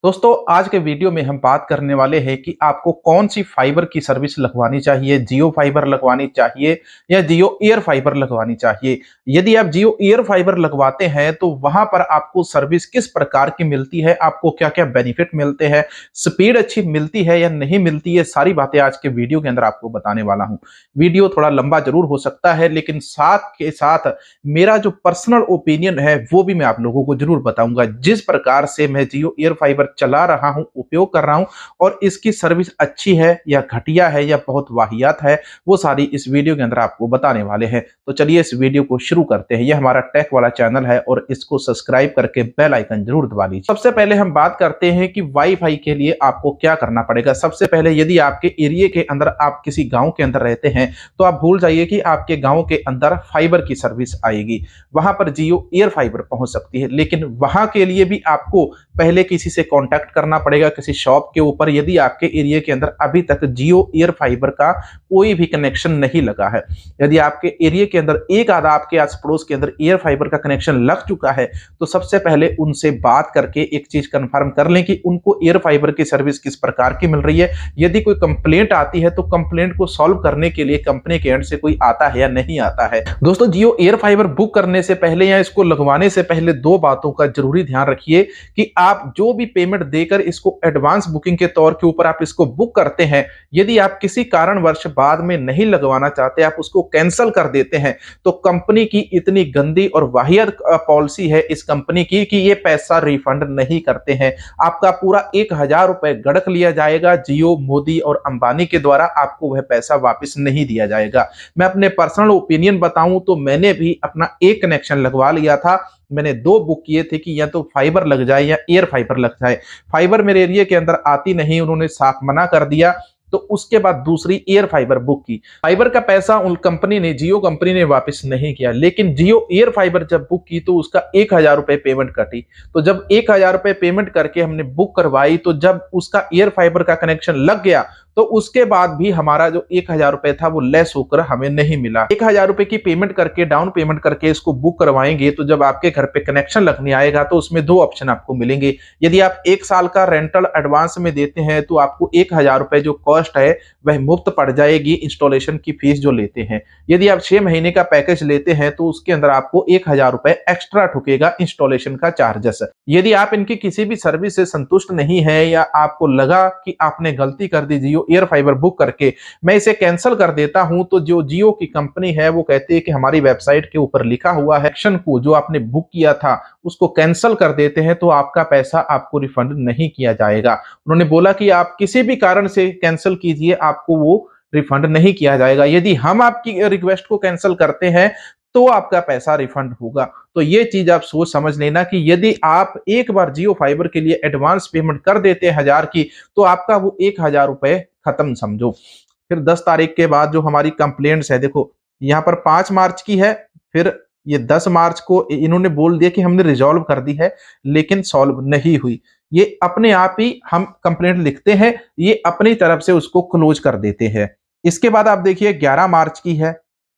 दोस्तों आज के वीडियो में हम बात करने वाले हैं कि आपको कौन सी फाइबर की सर्विस लगवानी चाहिए, जियो फाइबर लगवानी चाहिए या जियो एयर फाइबर लगवानी चाहिए। यदि आप जियो एयर फाइबर लगवाते हैं तो वहां पर आपको सर्विस किस प्रकार की मिलती है, आपको क्या क्या बेनिफिट मिलते हैं, स्पीड अच्छी मिलती है या नहीं मिलती है, सारी बातें आज के वीडियो के अंदर आपको बताने वाला हूं। वीडियो थोड़ा लंबा जरूर हो सकता है, लेकिन साथ के साथ मेरा जो पर्सनल ओपिनियन है वो भी मैं आप लोगों को जरूर बताऊंगा। जिस प्रकार से मैं जियो एयर फाइबर चला रहा हूं, उपयोग कर रहा हूं और इसकी सर्विस अच्छी है या घटिया है या बहुत वाहियात है, वो सारी इस वीडियो के अंदर आपको बताने वाले हैं। तो चलिए इस वीडियो को शुरू करते हैं। ये हमारा टेक वाला चैनल है और इसको सब्सक्राइब करके बेल आइकन जरूर दबा लीजिए। सबसे पहले हम बात करते हैं कि वाईफाई के लिए आपको क्या करना पड़ेगा। सबसे पहले यदि आपके एरिया के अंदर आप किसी गांव के अंदर रहते हैं तो आप भूल जाइए कि आपके गांव के अंदर फाइबर की सर्विस आएगी, वहां पर जियो एयर फाइबर पहुंच सकती है। लेकिन वहां के लिए भी आपको पहले किसी से कांटेक्ट करना पड़ेगा, किसी शॉप के ऊपर, यदि आपके एरिया के अंदर अभी तक जियो एयर फाइबर का कोई भी कनेक्शन नहीं लगा है। यदि आपके एरिया के अंदर एक आधा आपके आस पड़ोस के अंदर एयर फाइबर का कनेक्शन लग चुका है तो सबसे पहले उनसे बात करके एक चीज कंफर्म कर लें कि उनको एयर फाइबर की सर्विस किस प्रकार की मिल रही है। यदि कोई कंप्लेंट आती है तो कंप्लेंट को सॉल्व करने के लिए कंपनी के एंड से कोई आता है या नहीं आता है। दोस्तों जियो एयर फाइबर बुक करने से पहले या इसको लगवाने से पहले दो बातों का जरूरी ध्यान रखिए कि आप जो भी पेमेंट देकर इसको एडवांस बुकिंग के तौर के ऊपर आप इसको बुक करते हैं, यदि आप किसी कारणवश बाद में नहीं लगवाना चाहते, आप उसको कैंसिल कर देते हैं, तो कंपनी की इतनी गंदी और वाहियात पॉलिसी है इस कंपनी की कि ये पैसा रिफंड नहीं करते हैं। आपका पूरा 1000 रुपए गड़क लिया जाएगा। जियो, मोदी और अंबानी के द्वारा आपको वह पैसा वापस नहीं दिया जाएगा। मैं अपने पर्सनल ओपिनियन बताऊं तो मैंने भी अपना एक कनेक्शन लगवा लिया था। मैंने दो बुक किए थे कि या तो फाइबर लग जाए या एयर फाइबर लग जाए। फाइबर मेरे एरिया के अंदर आती नहीं, उन्होंने साफ मना कर दिया। तो उसके बाद दूसरी एयर फाइबर बुक की। फाइबर का पैसा उन कंपनी ने, जियो कंपनी ने वापस नहीं किया, लेकिन जियो एयर फाइबर जब बुक की तो उसका 1000 रुपए पेमेंट कटी। तो जब 1000 रुपए पेमेंट करके हमने बुक करवाई तो जब उसका एयर फाइबर का कनेक्शन लग गया तो उसके बाद भी हमारा जो 1000 रुपए था वो लेस होकर हमें नहीं मिला। 1000 रुपए की पेमेंट करके, डाउन पेमेंट करके इसको बुक करवाएंगे तो जब आपके घर पे कनेक्शन लगने आएगा तो उसमें दो ऑप्शन आपको मिलेंगे। यदि आप 1 साल का रेंटल एडवांस में देते हैं तो आपको 1000 रुपए जो कॉस्ट है वह मुफ्त पड़ जाएगी, इंस्टॉलेशन की फीस जो लेते हैं। यदि आप 6 महीने का पैकेज लेते हैं तो उसके अंदर आपको 1000 रुपए एक्स्ट्रा ठुकेगा इंस्टॉलेशन का चार्जेस। यदि आप इनकी किसी भी सर्विस से संतुष्ट नहीं है या आपको लगा कि आपने गलती कर दी जियो एयर फाइबर बुक करके, मैं इसे कैंसिल कर देता हूं, तो जो जियो की कंपनी है वो कहती है कि हमारी वेबसाइट के ऊपर लिखा हुआ है एक्शन को जो आपने बुक किया था उसको कैंसिल कर देते हैं तो आपका पैसा आपको रिफंड नहीं किया जाएगा। उन्होंने बोला कि आप किसी भी कारण से कैंसिल कीजिए, आपको वो रिफंड नहीं किया जाएगा। यदि हम आपकी रिक्वेस्ट को कैंसिल करते हैं तो आपका पैसा रिफंड होगा। तो ये चीज आप सोच समझ लेना कि यदि आप एक बार जियो फाइबर के लिए एडवांस पेमेंट कर देते हैं 1000 की तो आपका वो 1000 रुपए खत्म समझो। फिर 10 तारीख के बाद जो हमारी कंप्लेंट्स है, देखो यहाँ पर 5 मार्च की है, फिर ये 10 मार्च को इन्होंने बोल दिया कि हमने रिजॉल्व कर दी है, लेकिन सॉल्व नहीं हुई। ये अपने आप ही हम कंप्लेंट लिखते हैं, ये अपनी तरफ से उसको क्लोज कर देते हैं। इसके बाद आप देखिए 11 मार्च की है,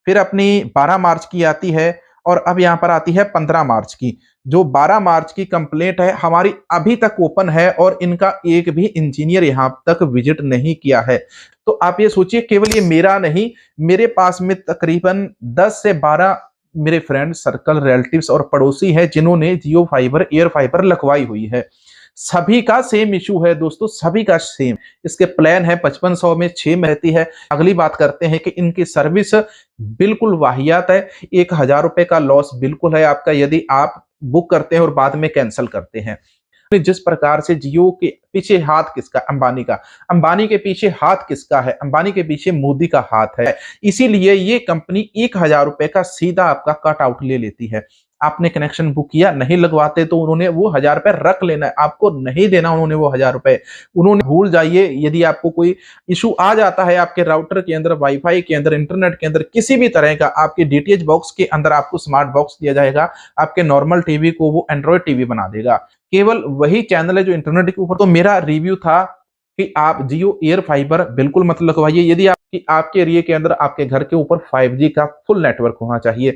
फिर अपनी 12 मार्च की आती है और अब यहां पर आती है 15 मार्च की। जो 12 मार्च की कंप्लेंट है हमारी अभी तक ओपन है और इनका एक भी इंजीनियर यहां तक विजिट नहीं किया है। तो आप ये सोचिए, केवल ये मेरा नहीं, मेरे पास में तकरीबन 10 से 12 मेरे फ्रेंड सर्कल, रिलेटिव्स और पड़ोसी हैं जिन्होंने जियो फाइबर, एयर फाइबर लगवाई हुई है। सभी का सेम इशू है दोस्तों, सभी का सेम। इसके प्लान है 5500 में 6 में रहती है। अगली बात करते हैं कि इनकी सर्विस बिल्कुल वाहियात है। 1000 रुपए का लॉस बिल्कुल है आपका यदि आप बुक करते हैं और बाद में कैंसिल करते हैं। जिस प्रकार से जियो के पीछे हाथ किसका? अंबानी का। अंबानी के पीछे हाथ किसका है? अंबानी के पीछे मोदी का हाथ है। इसीलिए ये कंपनी 1000 रुपए का सीधा आपका कट आउट ले लेती है। आपने कनेक्शन बुक किया, नहीं लगवाते तो उन्होंने वो 1000 रुपए रख लेना है, आपको नहीं देना उन्होंने वो 1000 रुपए। उन्होंने भूल जाइए, यदि आपको कोई इशू आ जाता है आपके राउटर के अंदर, वाईफाई के अंदर, इंटरनेट के अंदर, किसी भी तरह का, आपके डीटीएच बॉक्स के अंदर आपको स्मार्ट बॉक्स दिया जाएगा, आपके नॉर्मल टीवी को वो एंड्रॉइड टीवी बना देगा। केवल वही चैनल है जो इंटरनेट के ऊपर। तो मेरा रिव्यू था कि आप जियो एयर फाइबर बिल्कुल मत लगवाइए। यदि आपके एरिया के अंदर, आपके घर के ऊपर 5G का फुल नेटवर्क होना चाहिए।